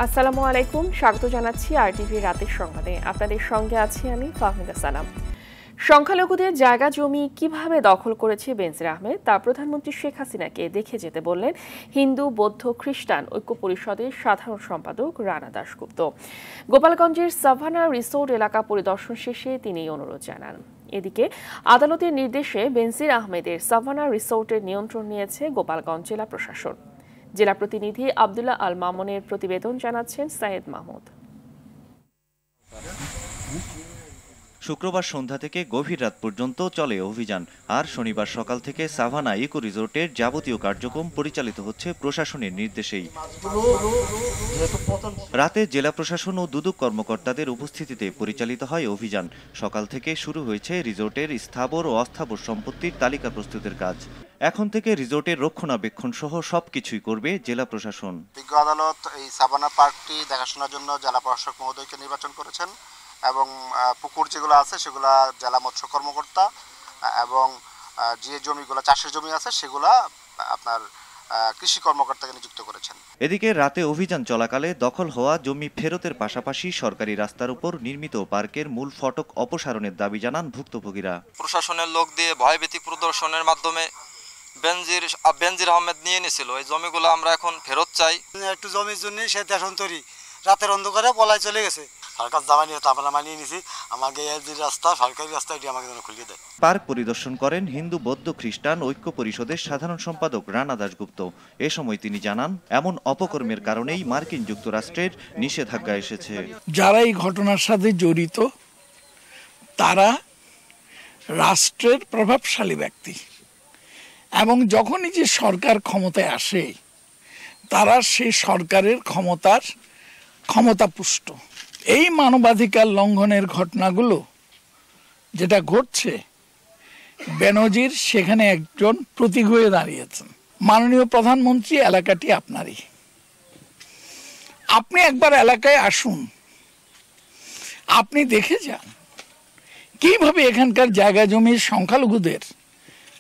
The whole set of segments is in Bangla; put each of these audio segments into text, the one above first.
আসসালামু আলাইকুম, স্বাগত জানাচ্ছি আরটিভি রাতের সংবাদে। আপনাদের সঙ্গে আছি আমি ফাহমিদা সালাম। সংখ্যালঘুদের জায়গা জমি কিভাবে দখল করেছে বেনজির আহমেদ তা প্রধানমন্ত্রী শেখ হাসিনাকে দেখে যেতে বললেন হিন্দু বৌদ্ধ খ্রিস্টান ঐক্য পরিষদের সাধারণ সম্পাদক রানা দাশগুপ্ত। গোপালগঞ্জের সাভানা রিসোর্ট এলাকা পরিদর্শন শেষে তিনি এই অনুরোধ জানান। এদিকে আদালতের নির্দেশে বেনজির আহমেদের সাভানা রিসোর্টের নিয়ন্ত্রণ নিয়েছে গোপালগঞ্জ জেলা প্রশাসন। জেলা প্রতিনিধি আব্দুল্লাহ আল মামুনের প্রতিবেদন জানাচ্ছেন সাইয়েদ মাহমুদ। শুক্রবার সন্ধ্যা থেকে গভীর রাত পর্যন্ত চলে অভিযান। আর শনিবার সকাল থেকে সাভানা ইকো রিসোর্টের যাবতীয় কার্যক্রম পরিচালিত হচ্ছে প্রশাসনের নির্দেশেই। রাতে জেলা প্রশাসন ও দুদক কর্মকর্তাদের উপস্থিতিতে পরিচালিত হয় অভিযান। সকাল থেকে শুরু হয়েছে রিসোর্টের স্থাবর ও অস্থাবর সম্পত্তির তালিকা প্রস্তুতের কাজ। এখন থেকে রিসোর্টের রক্ষণাবেক্ষণ সহ সবকিছুই করবে জেলা প্রশাসন। বিজ্ঞ আদালত এই সাভানা পার্কটি দেখাশোনার জন্য জেলা প্রশাসক মহোদয়কে নির্বাচন করেছেন এবং পুকুর যেগুলো আছে সেগুলা জেলা মৎস্য কর্মকর্তা এবং যে জমিগুলো চাষের জমি আছে সেগুলা আপনার কৃষি কর্মকর্তাকে নিযুক্ত করেছেন। এদিকে রাতে অভিযান চলাকালে দখল হওয়া জমি ফেরতের পাশাপাশি সরকারি রাস্তার উপর নির্মিত পার্কের মূল ফটক অপসারণের দাবি জানান ভুক্তভোগীরা। প্রশাসনের লোক দিয়ে ভয়ভীতি প্রদর্শনের মাধ্যমে বেনজির আহমেদ নিয়ে নিয়েছিল এই জমিগুলো আমরা এখন ফেরত চাই। একটু জমির জন্য সে দেশন তরি রাতের অন্ধকারে পলায় চলে গেছে। সরকার জামাই নিয়ে আমরা মানিয়ে নিছি, আমাকে যে রাস্তা সরকারি রাস্তা এটি আমাকে যেন খুলিয়ে দেয়। পার্ক পরিদর্শন করেন হিন্দু বৌদ্ধ খ্রিস্টান ঐক্য পরিষদের সাধারণ সম্পাদক রানা দাশগুপ্ত। এ সময় তিনি জানান, এমন অপকর্মের কারণেই মার্কিন যুক্তরাষ্ট্রের নিষেধাজ্ঞা এসেছে। যারা এই ঘটনার সাথে জড়িত তারা রাষ্ট্রের প্রভাবশালী ব্যক্তি এবং যখনই যে সরকার ক্ষমতায় আসে তারা সেই সরকারের ক্ষমতাপুষ্ট। এই মানবাধিকার লঙ্ঘনের ঘটনাগুলো যেটা ঘটছে, বেনজির সেখানে একজন প্রতীক হয়ে দাঁড়িয়েছেন। মাননীয় প্রধানমন্ত্রী, এলাকাটি আপনারই, আপনি একবার এলাকায় আসুন, আপনি দেখে যান কিভাবে এখানকার জায়গা জমির সংখ্যালঘুদের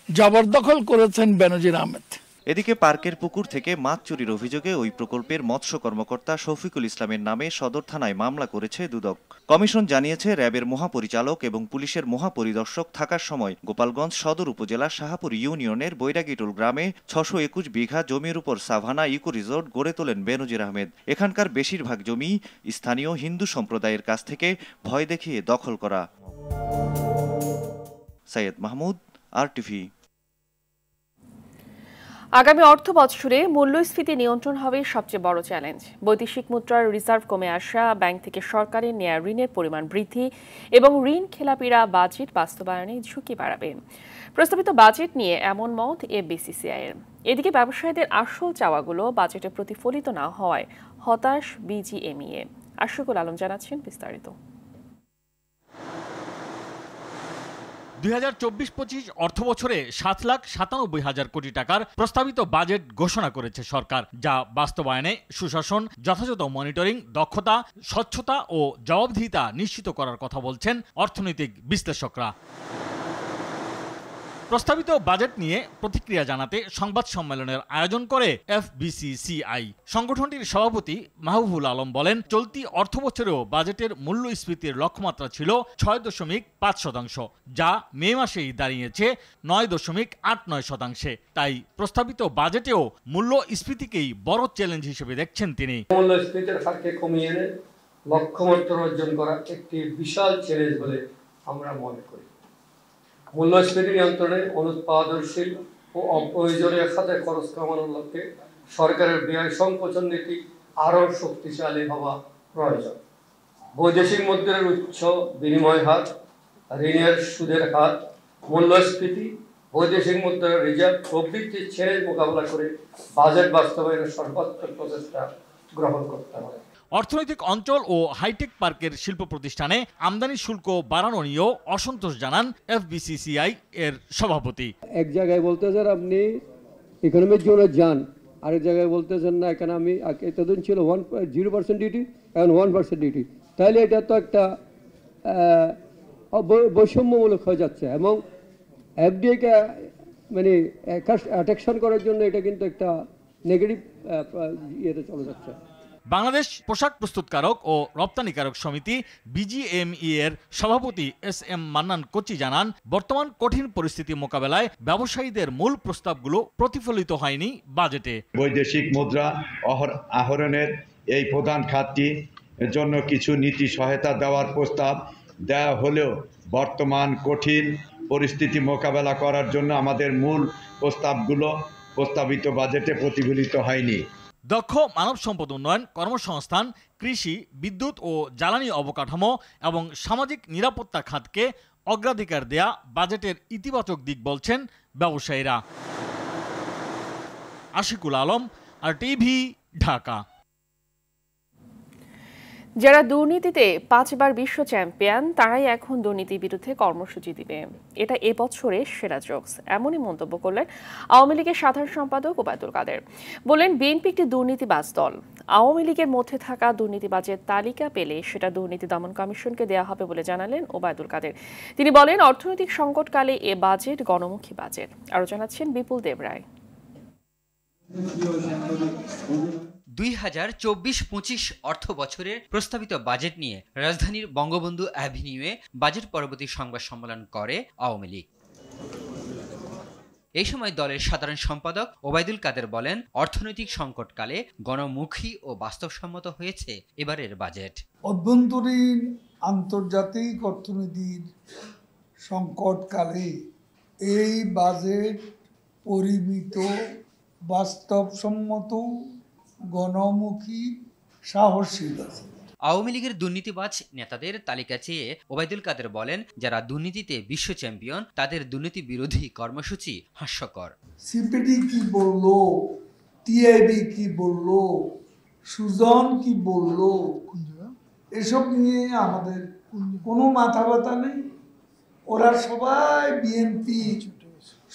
জবরদখল করেছেন বেনজির আহমেদ। এদিকে পার্কের পুকুর থেকে মাছ চুরির অভিযোগে ওই প্রকল্পের মৎস্য কর্মকর্তা শফিকুল ইসলামের নামে সদর থানায় মামলা করেছে দুদক। কমিশন জানিয়েছে, র্যাবের মহাপরিচালক এবং পুলিশের মহাপরিদর্শক থাকার সময় গোপালগঞ্জ সদর উপজেলার শাহাপুর ইউনিয়নের বৈরাগীটোল গ্রামে 621 বিঘা জমির উপর সাভানা ইকো রিসোর্ট গড়ে তোলেন বেনজির আহমেদ। এখানকার বেশিরভাগ জমি স্থানীয় হিন্দু সম্প্রদায়ের কাছ থেকে ভয় দেখিয়ে দখল করা। সাইয়েদ মাহমুদ, আরটিভি। আগামী অর্থ বছরে মূল্যস্ফীতি নিয়ন্ত্রণ হবে সবচেয়ে বড় চ্যালেঞ্জ। বৈদেশিক মুদ্রার রিজার্ভ কমে আসা, ব্যাংক থেকে সরকারের নেয়া ঋণের পরিমাণ বৃদ্ধি এবং ঋণ খেলাপিরা বাজেট বাস্তবায়নে ঝুঁকি বাড়াবে। প্রস্তাবিত বাজেট নিয়ে এমন মত এফবিসিসিআইয়ের। এদিকে ব্যবসায়ীদের আসল চাওয়াগুলো বাজেটে প্রতিফলিত না হওয়ায় হতাশ বিজিএমইএ। আশিকুল আলম জানাচ্ছেন বিস্তারিত। 2024-25 অর্থবছরে 7,97,000 কোটি টাকার প্রস্তাবিত বাজেট ঘোষণা করেছে সরকার, যা বাস্তবায়নে সুশাসন, যথাযথ মনিটরিং, দক্ষতা, স্বচ্ছতা ও জবাবদিহিতা নিশ্চিত করার কথা বলছেন অর্থনৈতিক বিশ্লেষকরা। প্রস্তাবিত বাজেট নিয়ে প্রতিক্রিয়া জানাতে সংবাদ সম্মেলনের আয়োজন করে এফবিসিসিআই। সংগঠনটির সভাপতি মাহবুবুল আলম বলেন, চলতি অর্থবছরেও বাজেটের মূল্যস্ফীতির লক্ষ্যমাত্রা ছিল 6.5%, যা মে মাসেই দাঁড়িয়েছে 9.89%। তাই প্রস্তাবিত বাজেটেও মূল্যস্ফীতিকেই বড় চ্যালেঞ্জ হিসেবে দেখছেন তিনি। মূল্যস্ফীতির হারকে কমিয়ে এনে লক্ষ্যমাত্রা অর্জন করা একটি বিশাল চ্যালেঞ্জ বলে আমরা মনে করি। মূল্যস্ফীতি নিয়ন্ত্রণে অনুৎপাদনশীল ও অপ্রয়োজনীয় খাতে খরচ কমানোর লক্ষ্যে সরকারের ব্যয় সংকোচন নীতি আরও শক্তিশালী হওয়া প্রয়োজন। বৈদেশিক মুদ্রার উচ্চ বিনিময় হার, ঋণের সুদের হার, মূল্যস্ফীতি, বৈদেশিক মুদ্রার রিজার্ভ প্রভৃতির চ্যালেঞ্জ মোকাবেলা করে বাজেট বাস্তবায়নের সর্বাত্মক প্রচেষ্টা গ্রহণ করতে হবে। অর্থনৈতিক অঞ্চল ও হাইটেক পার্কের শিল্প প্রতিষ্ঠানে আমদানি শুল্ক বাড়ানো নিয়েও অসন্তোষ জানান এফবিসিসিআই এর সভাপতি। এক জায়গায় বলতেছেন আপনি ইকোনমিক জোনে যান, আরেক জায়গায় বলতেছেন না এখানে আমি এতদিন ছিল 0% ডিউটি, এখন 1% ডিউটি। তাহলে এটা তো একটা বৈষম্যমূলক হয়ে যাচ্ছে এবং এফডিএকে মানে অ্যাট্রাকশন করার জন্য এটা কিন্তু একটা নেগেটিভ ইয়েতে চলে যাচ্ছে। বাংলাদেশ পোশাক প্রস্তুতকারক ও রপ্তানিকারক সমিতি BGME এর সভাপতি SM মান্নান কোচি জানান, বর্তমান কঠিন পরিস্থিতি মোকাবেলায় ব্যবসায়ীদের মূল প্রস্তাবগুলো প্রতিফলিত হয়নি বাজেটে। বৈদেশিক মুদ্রা আহরণের এই প্রধান খাতটি জন্য কিছু নীতি সহায়তা দেওয়ার প্রস্তাব দেওয়া হলেও বর্তমান কঠিন পরিস্থিতি মোকাবেলা করার জন্য আমাদের মূল প্রস্তাবগুলো প্রস্তাবিত বাজেটে প্রতিফলিত হয়নি। দক্ষ মানব সম্পদ উন্নয়ন, কর্মসংস্থান, কৃষি, বিদ্যুৎ ও জ্বালানি অবকাঠামো এবং সামাজিক নিরাপত্তা খাতকে অগ্রাধিকার দেয়া বাজেটের ইতিবাচক দিক বলছেন ব্যবসায়ীরা। আশিকুল আলম, RTV, ঢাকা। যারা দুর্নীতিতে 5 বার বিশ্ব চ্যাম্পিয়ন তারাই এখন দুর্নীতির বিরুদ্ধে কর্মসূচি দিবে, এটা এবছরের সেরা জোকস, এমনই মন্তব্য করলেন আওয়ামী লীগের সাধারণ সম্পাদক ওবায়দুল কাদের। বলেন, বিএনপি একটি দুর্নীতিবাজ দল, আওয়ামী লীগের মধ্যে থাকা দুর্নীতিবাজের তালিকা পেলে সেটা দুর্নীতি দমন কমিশনকে দেওয়া হবে বলে জানালেন ওবায়দুল কাদের। তিনি বলেন, অর্থনৈতিক সংকটকালে এ বাজেট গণমুখী বাজেট। আরও জানাচ্ছেন বিপুল দেবরায়। 2024-25 অর্থ বছরের প্রস্তাবিত বাজেট নিয়ে রাজধানীর বঙ্গবন্ধু অ্যাভিনিউয়ে বাজেট পরবর্তী সংবাদ সম্মেলন করে আওয়ামী লীগ। এই সময় দলের সাধারণ সম্পাদক ওবায়দুল কাদের বলেন, অর্থনৈতিক সংকটকালে গণমুখী ও বাস্তবসম্মত হয়েছে এবারের বাজেট। অভ্যন্তরীণ আন্তর্জাতিক অর্থনীতির সংকটকালে এই বাজেট পরিমিত, বাস্তবসম্মত, গণমুখী, সাহসী আছে। আওয়ামী লীগের দুর্নীতিবাজ নেতাদের তালিকা চেয়ে ওবায়দুল কাদের বলেন, যারা দুর্নীতিতে বিশ্ব চ্যাম্পিয়ন তাদের দুর্নীতি বিরোধী কর্মসূচি হাস্যকর। সিপিডি কি বললো, টিআইবি কি বললো, সুজন কি বললো, এসব নিয়ে আমাদের কোনো মাথা ব্যথা নেই। ওরা সবাই বিএনপি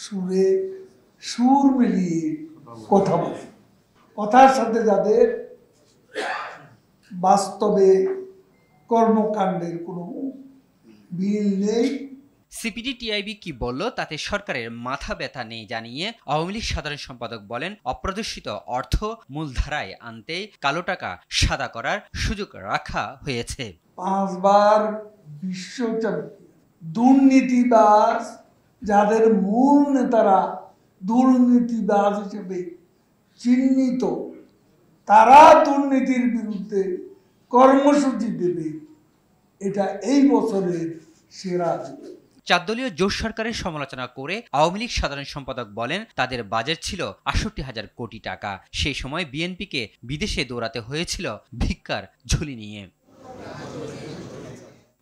সুরে সুর মিলিয়ে কথা বলে, কথার সাথে যাদের বাস্তবে কর্মকাণ্ডের কোনো মিল নেই। সিপিডি টিআইবি কি বলল তাতে সরকারের মাথা ব্যথা নেই জানিয়ে আওয়ামী লীগ সাধারণ সম্পাদক বলেন, অপ্রদর্শিত অর্থ মূলধারায় আনতে কালো টাকা সাদা করার সুযোগ রাখা হয়েছে। 5 বার বিশ্ব দুর্নীতিবাজ, যাদের মূল নেতারা দুর্নীতিবাজ হিসেবে চিহ্নিত, তারা দুর্নীতির বিরুদ্ধে কর্মসূচি দেবে, এটা এই বছরের সেরা। 4 দলীয় জোট সরকারের সমালোচনা করে আওয়ামী লীগ সাধারণ সম্পাদক বলেন, তাদের বাজেট ছিল 68,000 কোটি টাকা। সেই সময় বিএনপিকে বিদেশে দৌড়াতে হয়েছিল ভিক্ষার ঝুলি নিয়ে।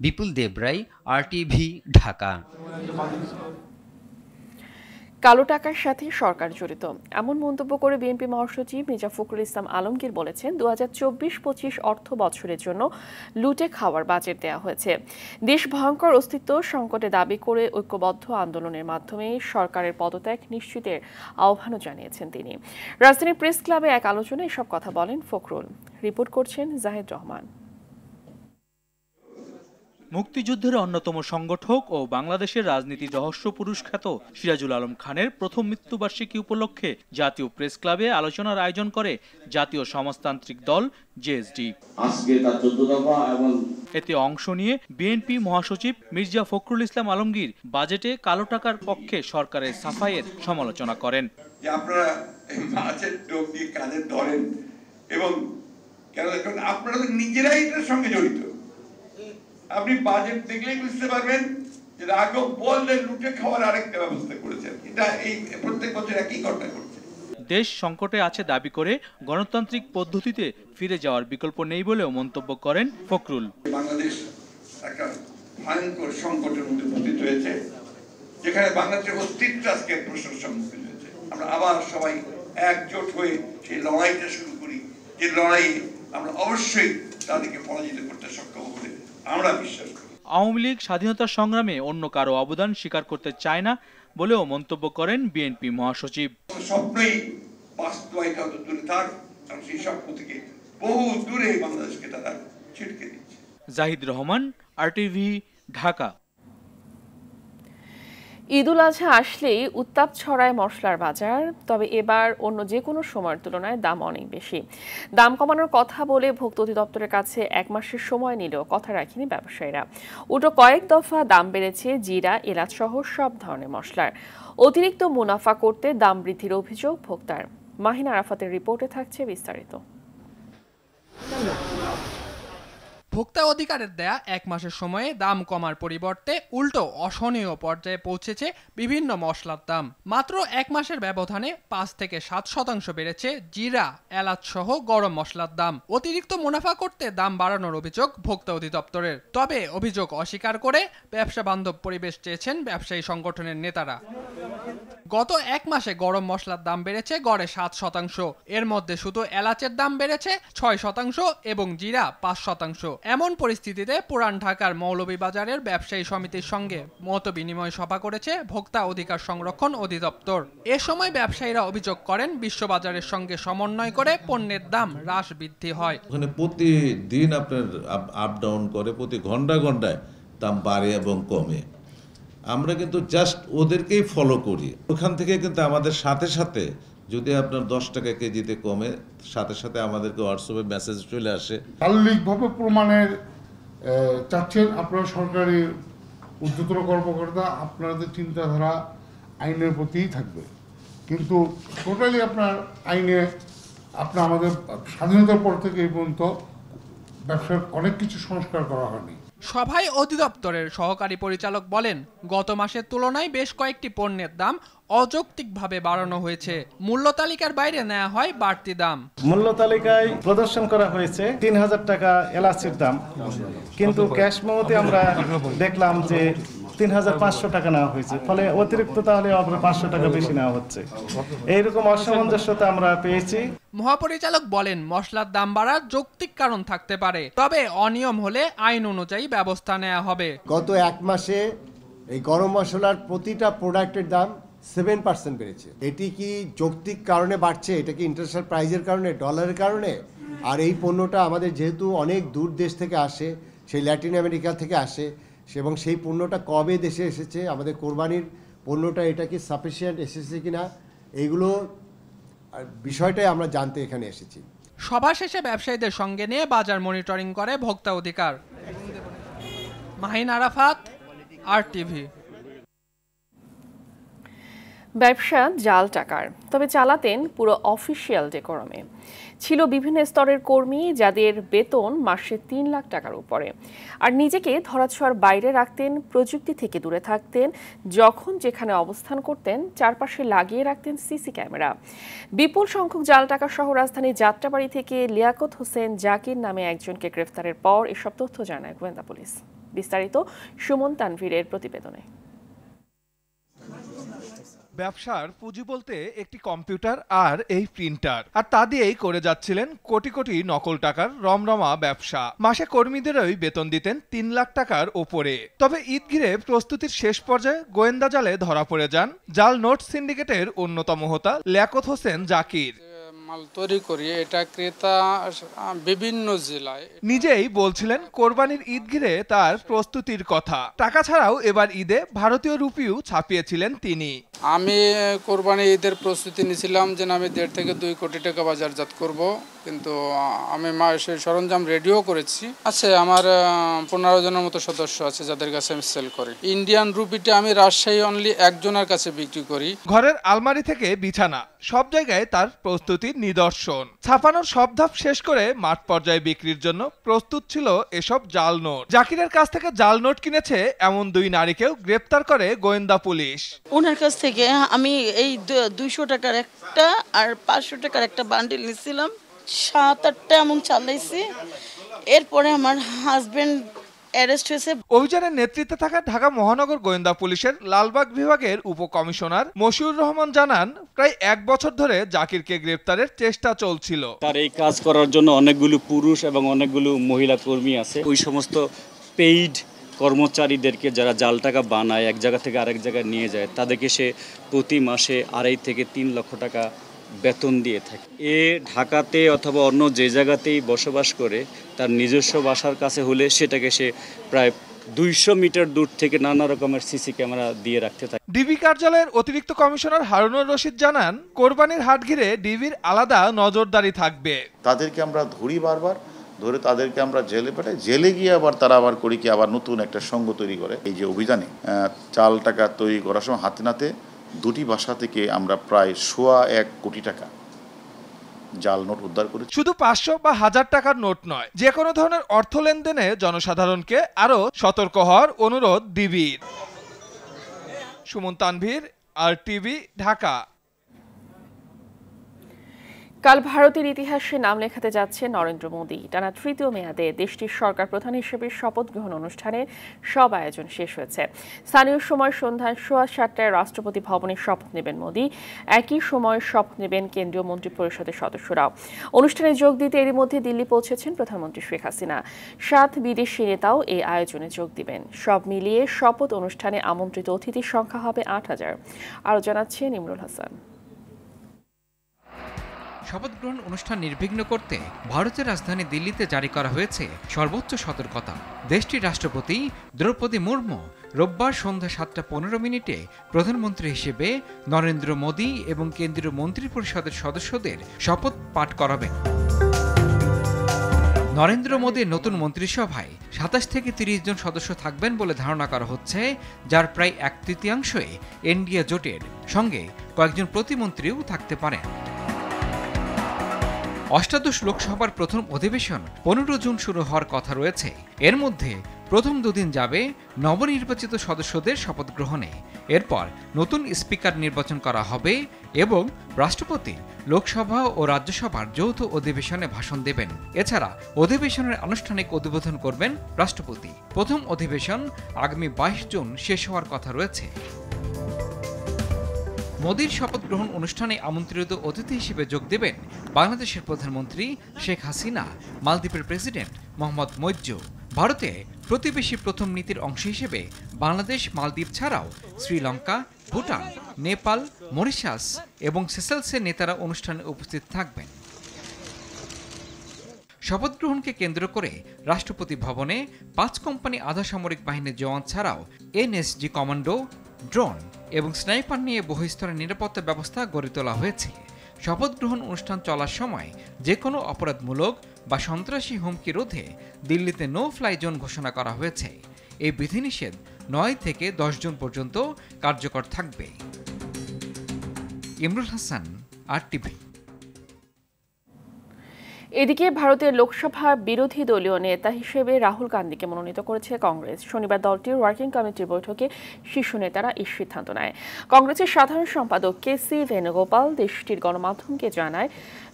বিপুল দেবরায়, RTV, ঢাকা। কালো টাকার সাথে সরকার জড়িত এমন মন্তব্য করে বিএনপি মহাসচিব মির্জা ফখরুল ইসলাম আলমগীর বলেছেন, 2024-25 অর্থ বছরের জন্য লুটে খাওয়ার বাজেট দেওয়া হয়েছে। দেশ ভয়ঙ্কর অস্তিত্ব সংকটে দাবি করে ঐক্যবদ্ধ আন্দোলনের মাধ্যমে সরকারের পদত্যাগ নিশ্চিতের আহ্বানও জানিয়েছেন তিনি। রাজধানীর প্রেস ক্লাবে এক আলোচনায় এসব কথা বলেন ফখরুল। রিপোর্ট করছেন জাহিদ রহমান। মুক্তিযুদ্ধের অন্যতম সংগঠক ও বাংলাদেশের রাজনীতি রহস্য পুরুষ খ্যাত সিরাজুল আলম খানের প্রথম মৃত্যুবার্ষিকী উপলক্ষে জাতীয় প্রেস ক্লাবে আলোচনার আয়োজন করে জাতীয় সমাজতান্ত্রিক দল জেএসডি। এতে অংশ নিয়ে বিএনপি মহাসচিব মির্জা ফখরুল ইসলাম আলমগীর বাজেটে কালো টাকার পক্ষে সরকারের সাফাইয়ের সমালোচনা করেন। আপনারা বাজেট দিয়ে কাজে ধরেন এবং আপনারা নিজেরাই এটার সঙ্গে জড়িত। আপনি বাজেট দেখলেই বুঝতে পারবেন যে আগেও বললেন লুটে খাওয়ার আরেকটা ব্যবস্থা করেছেন। এটা এই প্রত্যেক বছর একই ঘটনা ঘটছে। দেশ সংকটে আছে দাবি করে গণতান্ত্রিক পদ্ধতিতে ফিরে যাওয়ার বিকল্প নেই বলেও মন্তব্য করেন ফখরুল। বাংলাদেশ একটা ভয়ঙ্কর সংকটের মধ্যে পতিত হয়েছে, যেখানে বাংলাদেশের অস্তিত্ব আজকে প্রশ্নের সম্মুখীন হয়েছে। আমরা আবার সবাই একজোট হয়ে সেই লড়াইটা শুরু করি, যে লড়াই আমরা অবশ্যই তাদেরকে পরাজিত করতে সক্ষম হবে আমরা বিশ্বাস করি। আওয়ামী লীগ স্বাধীনতা সংগ্রামে অন্য কারো অবদান স্বীকার করতে চায় না বলেও মন্তব্য করেন বিএনপি মহাসচিব। স্বপ্নই বাস্তবায়িত হতে দূরে থাক, এবং সেই স্বপ্ন থেকে বহু দূরে বাংলাদেশকে তারা ছিটকে দিচ্ছে। জাহিদ রহমান, RTV, ঢাকা। ঈদুল আজহা আসলেই উত্তাপ ছড়ায় মশলার বাজার, তবে এবার অন্য যে কোনো সময়ের তুলনায় দাম অনেক বেশি। দাম কমানোর কথা বলে ভোক্তা অধিদপ্তরের কাছে 1 মাসের সময় নিলেও কথা রাখেনি ব্যবসায়ীরা। উল্টো কয়েক দফা দাম বেড়েছে জিরা, এলাচ সহ সব ধরনের মশলার। অতিরিক্ত মুনাফা করতে দাম বৃদ্ধির অভিযোগ ভোক্তার। মাহিন আরাফাতের রিপোর্টে থাকছে বিস্তারিত। ভোক্তা অধিকারের দেয়া 1 মাসের সময়ে দাম কমার পরিবর্তে উল্টো অসহনীয় পর্যায়ে পৌঁছেছে বিভিন্ন মশলার দাম। মাত্র 1 মাসের ব্যবধানে 5 থেকে 7% বেড়েছে জিরা, এলাচ সহ গরম মশলার দাম। অতিরিক্ত মুনাফা করতে দাম বাড়ানোর অভিযোগ ভোক্তা অধিদপ্তরের। তবে অভিযোগ অস্বীকার করে ব্যবসা বান্ধব পরিবেশ চেয়েছেন ব্যবসায়ী সংগঠনের নেতারা। গত 1 মাসে গরম মশলার দাম বেড়েছে গড়ে 7%। এর মধ্যে শুধু এলাচের দাম বেড়েছে 6% এবং জিরা 5%। এমন পরিস্থিতিতে পুরান ঢাকার মৌলভীবাজারের ব্যবসায়ী সমিতির সঙ্গে মত বিনিময় সভা করেছে ভোক্তা অধিকার সংরক্ষণ অধিদপ্তর। এ সময় ব্যবসায়ীরা অভিযোগ করেন বিশ্ববাজারের সঙ্গে সমন্বয় করে পণ্যের দাম হ্রাস বৃদ্ধি হয়। ওখানে প্রতিদিন আপনার আপ ডাউন করে, প্রতি ঘন্টায় দাম বাড়ে এবং কমে। আমরা কিন্তু জাস্ট ওদেরকেই ফলো করি। ওখান থেকে কিন্তু আমাদের সাথে যদি আপনার 10 টাকা কেজিতে কমে, সাথে আমাদেরকে হোয়াটসঅ্যাপে মেসেজ চলে আসে। সার্বিকভাবে প্রমাণের চাচ্ছেন আপনার সরকারি ঊর্ধ্বতন কর্মকর্তা, আপনাদের চিন্তাধারা আইনের প্রতিই থাকবে, কিন্তু টোটালি আপনার আইনে আমাদের স্বাধীনতার পর থেকে এই পর্যন্ত ব্যবসার অনেক কিছু সংস্কার করা হয়নি। সভায় অধিদপ্তরের সহকারী পরিচালক বলেন, গত মাসের তুলনায় বেশ কয়েকটি পণ্যের দাম অযৌক্তিকভাবে বাড়ানো হয়েছে। মূল্য তালিকার বাইরে নেওয়া হয় বাড়তি দাম। মূল্য তালিকায় প্রদর্শন করা হয়েছে 3000 টাকা এলাচির দাম, কিন্তু ক্যাশ মেমোতে আমরা দেখলাম যে 3500 টাকা নেওয়া হয়েছে। ফলে অতিরিক্ত তাহলে 500 টাকা বেশি নেওয়া হচ্ছে। এইরকম অসামঞ্জস্যতা আমরা পেয়েছি। মহাপরিচালক বলেন, মশলার দাম বাড়ার যৌক্তিক কারণ থাকতে পারে, তবে অনিয়ম হলে আইন অনুযায়ী ব্যবস্থা নেওয়া হবে। গত 1 মাসে এই গরম মশলার প্রতিটা প্রোডাক্টের দাম 7% বেড়েছে। এটি কি যৌক্তিক কারণে বাড়ছে? এটা কি ইন্টারন্যাশনাল প্রাইজের কারণে, ডলারের কারণে? আর এই পণ্যটা আমাদের যেহেতু অনেক দূর দেশ থেকে আসে, সেই ল্যাটিন আমেরিকা থেকে আসে, এবং সেই পণ্যটা কবে দেশে এসেছে, আমাদের কোরবানির পণ্যটা এটা কি সাফিসিয়েন্ট এসেছে কিনা, এইগুলো বিষয়টাই আমরা জানতে এখানে এসেছি। সভা শেষে ব্যবসায়ীদের সঙ্গে নিয়ে বাজার মনিটরিং করে ভোক্তা অধিকার। মাহিন আরাফাত, RTV। ব্যবসা জাল টাকার, তবে চালাতেন পুরো অফিসিয়াল ডেকোরামে। ছিল বিভিন্ন স্তরের কর্মী যাদের বেতন মাসে 3 লাখ টাকার উপরে, আর নিজেকে ধরাছোঁয়ার বাইরে রাখতেন, প্রযুক্তি থেকে দূরে থাকতেন। যখন যেখানে অবস্থান করতেন চারপাশে লাগিয়ে রাখতেন সিসি ক্যামেরা। বিপুল সংখ্যক জাল টাকা সহ রাজধানীর যাত্রাবাড়ি থেকে লিয়াকত হোসেন জাকির নামে একজনকে গ্রেফতারের পর এসব তথ্য জানায় গোয়েন্দা পুলিশ। বিস্তারিত সুমন তানভীরের প্রতিবেদনে। ব্যবসার পুঁজি বলতে একটি কম্পিউটার আর এই প্রিন্টার, আর তা দিয়েই করে যাচ্ছিলেন কোটি কোটি নকল টাকার রমরমা ব্যবসা। মাসে কর্মীদেরই বেতন দিতেন 3 লাখ টাকার ওপরে। তবে ঈদ ঘিরে প্রস্তুতির শেষ পর্যায়ে গোয়েন্দা জালে ধরা পড়ে যান জাল নোট সিন্ডিকেটের অন্যতম হোতা লিয়াকত হোসেন জাকির। মাল তৈরি করি, এটা ক্রেতা বিভিন্ন জেলায়। নিজেই বলছিলেন কোরবানির ঈদ ঘিরে তার প্রস্তুতির কথা। টাকা ছাড়াও এবার ঈদে ভারতীয় রুপিও ছাপিয়েছিলেন তিনি। আমি কোরবানি ঈদের প্রস্তুতি নিয়েছিলাম যে আমি 1.5 থেকে 2 কোটি টাকা বাজারজাত করব, কিন্তু আমি সেই সরঞ্জাম রেডিও করেছি। আছে আমার 15 জনের মতো সদস্য আছে যাদের কাছে আমি সেল করি। ইন্ডিয়ান রুপিটা আমি রাজশাহী অনলি একজনের কাছে বিক্রি করি। ঘরের আলমারি থেকে বিছানা সব জায়গায় তার প্রস্তুতির নিদর্শন। ছাপানোর সব ধাপ শেষ করে মাঠ পর্যায়ে বিক্রির জন্য প্রস্তুত ছিল এসব জাল নোট। জাকিরের কাছ থেকে জাল নোট কিনেছে এমন 2 নারীকেও গ্রেপ্তার করে গোয়েন্দা পুলিশ। ওনার কাছ থেকে আমি এই 200 টাকার একটা আর 500 টাকার একটা বান্ডিল নিয়েছিলাম, 7-8টা এমন চালাইছি। এরপরে আমার হাজবেন্ড অ্যারেস্ট হয়েছে। অভিযানের নেতৃত্বে থাকা ঢাকা মহানগর গোয়েন্দা পুলিশের লালবাগ বিভাগের উপকমিশনার মশিউর রহমান জানান, প্রায় 1 বছর ধরে জাকিরকে গ্রেপ্তারের চেষ্টা চলছিল। তার এই কাজ করার জন্য অনেকগুলো পুরুষ এবং অনেকগুলো মহিলা কর্মী আছে। ওই সমস্ত পেইড কর্মচারীদেরকে যারা জাল টাকা বানায়, এক জায়গা থেকে আরেক জায়গায় নিয়ে যায়, তাদেরকে সে প্রতি মাসে 2.5 থেকে 3 লক্ষ টাকা বেতন দিয়ে থাকে। এ ঢাকাতে অথবা অন্য যে জায়গাতেই বসবাস করে, তার নিজস্ব বাসার কাছে হলে সেটাকে সে প্রায় 200 মিটার দূর থেকে নানা রকমের সিসি ক্যামেরা দিয়ে রাখতে থাকি। ডিবি কার্যালয়ের অতিরিক্ত কমিশনার হারুনুর রশিদ জানান, কোরবানির হাট ঘিরে ডিবির আলাদা নজরদারি থাকবে। তাদেরকে আমরা ধরি, বারবার ধরে তাদেরকে আমরা জেলে পাঠাই, জেলে গিয়ে আবার তারা আবার করি কি আবার নতুন একটা সংঘ তৈরি করে। এই যে অভিযানে চাল টাকা তৈরি করার সময় হাতে নাতে 2টি বাসা থেকে আমরা প্রায় 1.25 কোটি টাকা জাল নোট উদ্ধার করেছি। শুধু 500 বা 1000 টাকার নোট নয়, যে কোনো ধরনের অর্থ লেনদেনে জনসাধারণকে আরো সতর্ক হওয়ার অনুরোধ ডিবির। সুমন তানভীর, RTV, ঢাকা। কাল ভারতের ইতিহাসে নাম লেখাতে যাচ্ছে নরেন্দ্র মোদী। টানা 3য় মেয়াদে দেশটির সরকার প্রধান হিসেবে শপথ গ্রহণ অনুষ্ঠানে সব আয়োজন শেষ হয়েছে। স্থানীয় সময় সন্ধ্যা 7:15টায় রাষ্ট্রপতি ভবনে শপথ নেবেন মোদী। একই সময় শপথ নেবেন কেন্দ্রীয় মন্ত্রিপরিষদের সদস্যরাও। অনুষ্ঠানে যোগ দিতে এরই মধ্যে দিল্লি পৌঁছেছেন প্রধানমন্ত্রী শেখ হাসিনা। 7 বিদেশি নেতাও এই আয়োজনে যোগ দিবেন। সব মিলিয়ে শপথ অনুষ্ঠানে আমন্ত্রিত অতিথির সংখ্যা হবে 8000। আরও জানাচ্ছেন ইমরুল হাসান। শপথ গ্রহণ অনুষ্ঠান নির্বিঘ্ন করতে ভারতের রাজধানী দিল্লিতে জারি করা হয়েছে সর্বোচ্চ সতর্কতা। দেশটির রাষ্ট্রপতি দ্রৌপদী মুর্মু রোববার সন্ধ্যা 7:15 প্রধানমন্ত্রী হিসেবে নরেন্দ্র মোদী এবং কেন্দ্রীয় মন্ত্রিপরিষদের সদস্যদের শপথ পাঠ করাবেন। নরেন্দ্র মোদীর নতুন মন্ত্রিসভায় 27 থেকে 30 জন সদস্য থাকবেন বলে ধারণা করা হচ্ছে, যার প্রায় 1/3 এনডিএ জোটের সঙ্গে কয়েকজন প্রতিমন্ত্রীও থাকতে পারেন। অষ্টাদশ লোকসভার প্রথম অধিবেশন 15 জুন শুরু হওয়ার কথা রয়েছে। এর মধ্যে প্রথম 2 দিন যাবে নবনির্বাচিত সদস্যদের শপথ গ্রহণে। এরপর নতুন স্পিকার নির্বাচন করা হবে এবং রাষ্ট্রপতি লোকসভা ও রাজ্যসভার যৌথ অধিবেশনে ভাষণ দেবেন। এছাড়া অধিবেশনের আনুষ্ঠানিক উদ্বোধন করবেন রাষ্ট্রপতি। প্রথম অধিবেশন আগামী 22 জুন শেষ হওয়ার কথা রয়েছে। মোদীর শপথ গ্রহণ অনুষ্ঠানে আমন্ত্রিত অতিথি হিসেবে যোগ দেবেন বাংলাদেশের প্রধানমন্ত্রী শেখ হাসিনা, মালদ্বীপের প্রেসিডেন্ট মোহাম্মদ মইজ্জু। ভারতে প্রতিবেশী প্রথম নীতির অংশ হিসেবে বাংলাদেশ, মালদ্বীপ ছাড়াও শ্রীলঙ্কা, ভুটান, নেপাল, মরিশাস এবং সেসেলসের নেতারা অনুষ্ঠানে উপস্থিত থাকবেন। শপথ গ্রহণকে কেন্দ্র করে রাষ্ট্রপতি ভবনে 5 কোম্পানি আধা সামরিক বাহিনীর জওয়ান ছাড়াও এনএসজি কমান্ডো, ড্রোন এবং স্নাইপার নিয়ে বহুস্তরের নিরাপত্তা ব্যবস্থা গড়ে তোলা হয়েছে। শপথ গ্রহণ অনুষ্ঠান চলার সময় যে কোনো অপরাধমূলক বা সন্ত্রাসী হুমকি রোধে দিল্লিতে নো ফ্লাই জোন ঘোষণা করা হয়েছে। এই বিধিনিষেধ 9 থেকে 10 জুন পর্যন্ত কার্যকর থাকবে। ইমরুল হাসান, RTV। এদিকে ভারতের লোকসভার বিরোধী দলীয় নেতা হিসেবে রাহুল গান্ধীকে মনোনীত করেছে কংগ্রেস। শনিবার দলটির ওয়ার্কিং কমিটির বৈঠকে শীর্ষ নেতারা এই সিদ্ধান্ত নেয়। কংগ্রেসের সাধারণ সম্পাদক KC বেণুগোপাল দেশটির গণমাধ্যমকে জানায়,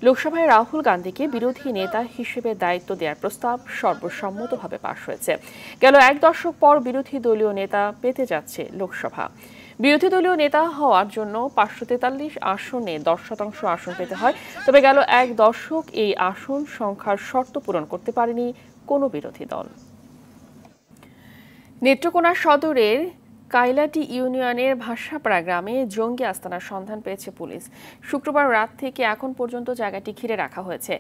লোকসভায় রাহুল গান্ধীকে বিরোধী নেতা হিসেবে দায়িত্ব দেওয়ার প্রস্তাব সর্বসম্মতভাবে পাশ হয়েছে। গেল 1 দশক পর বিরোধী দলীয় নেতা পেতে যাচ্ছে লোকসভা। বিরোধী দলীয় নেতা হওয়ার জন্য 543 আসনে 10% আসন পেতে হয়। তবে গেল 1 দশক এই আসন সংখ্যার শর্ত পূরণ করতে পারেনি কোনো বিরোধী দল। নেত্রকোনা সদরের কাইলাটি ইউনিয়নের ভাষাপাড়া গ্রামে জঙ্গি আস্তানার সন্ধান পেয়েছে পুলিশ। শুক্রবার রাত থেকে এখন পর্যন্ত জায়গাটি ঘিরে রাখা হয়েছে।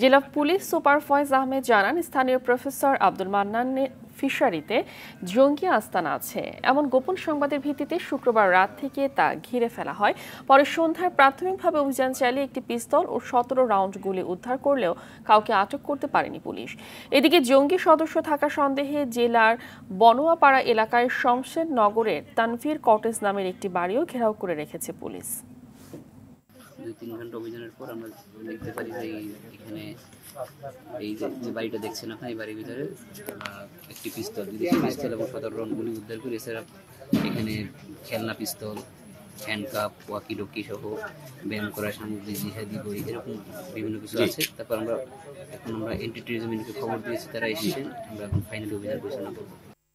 জেলা পুলিশ সুপার ফয়েজ আহমেদ জানান, স্থানীয় প্রফেসর আব্দুল মান্নানের ফিশারিতে জঙ্গি আস্তানা আছে এমন গোপন সংবাদের ভিত্তিতে শুক্রবার রাত থেকে তা ঘিরে ফেলা হয়। পরে সন্ধ্যায় প্রাথমিকভাবে অভিযান চালিয়ে একটি পিস্তল ও 17 রাউন্ড গুলি উদ্ধার করলেও কাউকে আটক করতে পারেনি পুলিশ। এদিকে জঙ্গি সদস্য থাকা সন্দেহে জেলার বনোয়াপাড়া এলাকায় শমশের নগরের তানভীর কটেজ নামের একটি বাড়িও ঘেরাও করে রেখেছে পুলিশ। 2-3 ঘন্টা অভিযানের পর আমরা দেখতে পারি যে এখানে এই যে বাড়িটা দেখছেন আপনার, এই বাড়ির ভিতরে একটি পিস্তল এবং 17 রাউন্ড গুলি উদ্ধার করে। এছাড়া এখানে খেলনা পিস্তল, হ্যান্ডকাপ, ওয়াকি ডকি সহ ব্যায়াম করার সামগ্রী, জিহাদি বই, এরকম বিভিন্ন কিছু আছে। তারপর আমরা এন্টি টেররিজম ইউনিটকে খবর দিয়েছি, তারা এসেছেন। আমরা এখন ফাইনালি অভিযান পরিচালনা করব।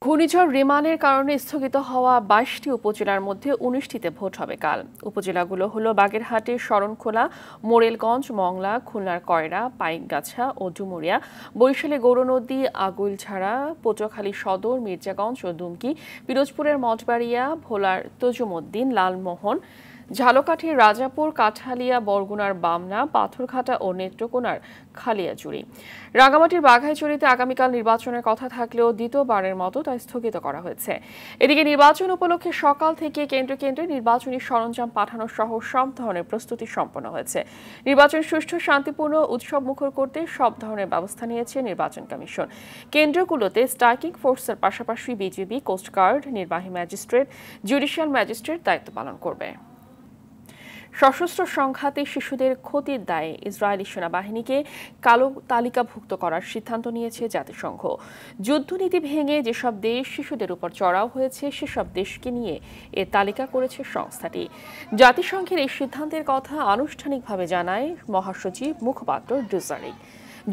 ঘূর্ণিঝড় রিমানের কারণে স্থগিত হওয়া 22টি উপজেলার মধ্যে 19টিতে ভোট হবে কাল। উপজেলাগুলো হলো বাগেরহাটের শরণখোলা, মোরেলগঞ্জ, মংলা, খুলনার কয়রা, পাইকগাছা ও ডুমুরিয়া, বরিশালে গৌরনদী, আগুইলঝাড়া, পটুয়াখালী সদর, মির্জাগঞ্জ ও দুমকি, পিরোজপুরের মঠবাড়িয়া, ভোলার তজুমউদ্দিন, লালমোহন, ঝালকাঠির রাজাপুর, কাঠালিয়া, বরগুনার বামনা, পাথরঘাটা ও নেত্রকোনার খালিয়াজুড়ি। রাঙামাটির বাঘাইছড়িতে আগামীকাল নির্বাচনের কথা থাকলেও দ্বিতীয়বারের মতো তা স্থগিত করা হয়েছে। এদিকে নির্বাচন উপলক্ষে সকাল থেকে কেন্দ্রে কেন্দ্রে নির্বাচনী সরঞ্জাম পাঠানো সহ সব ধরনের প্রস্তুতি সম্পন্ন হয়েছে। নির্বাচন সুষ্ঠু, শান্তিপূর্ণ, উৎসব মুখর করতে সব ধরনের ব্যবস্থা নিয়েছে নির্বাচন কমিশন। কেন্দ্রগুলোতে স্ট্রাইকিং ফোর্সের পাশাপাশি বিজিবি, কোস্টগার্ড, নির্বাহী ম্যাজিস্ট্রেট, জুডিশিয়াল ম্যাজিস্ট্রেট দায়িত্ব পালন করবে। সশস্ত্র সংঘাতে শিশুদের ক্ষতির দায়ে ইসরায়েলি সেনাবাহিনীকে কালো তালিকাভুক্ত করার সিদ্ধান্ত নিয়েছে জাতিসংঘ। যুদ্ধনীতি ভেঙে যেসব দেশ শিশুদের উপর চড়াও হয়েছে সেসব দেশকে নিয়ে এ তালিকা করেছে সংস্থাটি। জাতিসংঘের এই সিদ্ধান্তের কথা আনুষ্ঠানিকভাবে জানায় মহাসচিব মুখপাত্র ডুজারিক।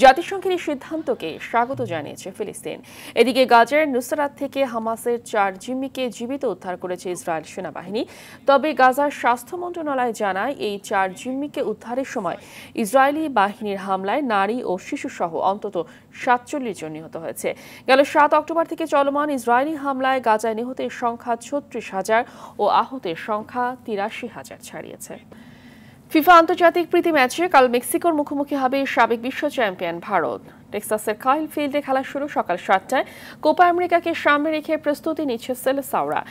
জাতিসংঘের এই সিদ্ধান্তকে স্বাগত জানিয়েছে ফিলিস্তিন। এদিকে গাজার নুসরাত থেকে হামাসের 4 জিম্মিকে জীবিত উদ্ধার করেছে ইসরায়েল সেনাবাহিনী। তবে গাজার স্বাস্থ্য মন্ত্রণালয় জানায় এই 4 জিম্মিকে উদ্ধারের সময় ইসরায়েলি বাহিনীর হামলায় নারী ও শিশুসহ অন্তত 47 জন নিহত হয়েছে। গেল 7 অক্টোবর থেকে চলমান ইসরায়েলি হামলায় গাজায় নিহতের সংখ্যা 36,000 ও আহতের সংখ্যা 83,000 ছাড়িয়েছে। ফিফা আন্তর্জাতিক প্রীতি ম্যাচে কাল মেক্সিকোর মুখোমুখি হবে সাবেক বিশ্ব চ্যাম্পিয়ন ভারত। টেক্সাসের কাইল ফিল্ডে খেলা শুরু সকাল 7টায়। কোপা আমেরিকাকে সামনে রেখে প্রস্তুতি নিচ্ছে সেলেসাওরা।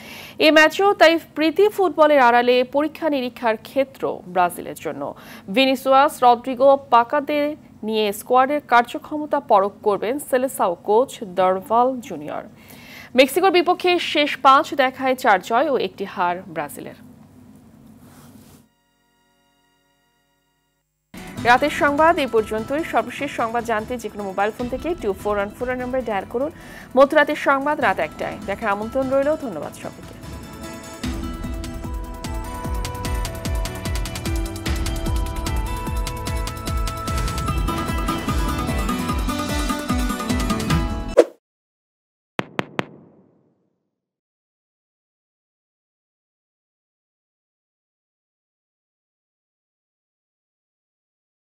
এই ম্যাচেও তাই প্রীতি ফুটবলের আড়ালে পরীক্ষা নিরীক্ষার ক্ষেত্র ব্রাজিলের জন্য। ভিনিসিয়াস, রদ্রিগো, পাকাদের নিয়ে স্কোয়াডের কার্যক্ষমতা পরখ করবেন সেলেসাও কোচ দরভাল জুনিয়র। মেক্সিকোর বিপক্ষে শেষ 5 দেখায় 4 জয় ও 1টি হার ব্রাজিলের। রাতের সংবাদ এই পর্যন্তই। সর্বশেষ সংবাদ জানতে যেকোনো মোবাইল ফোন থেকে 2414 নম্বরে ডায়াল করুন। মধ্যরাতের সংবাদ রাত 1টায় দেখার আমন্ত্রণ রইল। ধন্যবাদ সবাইকে।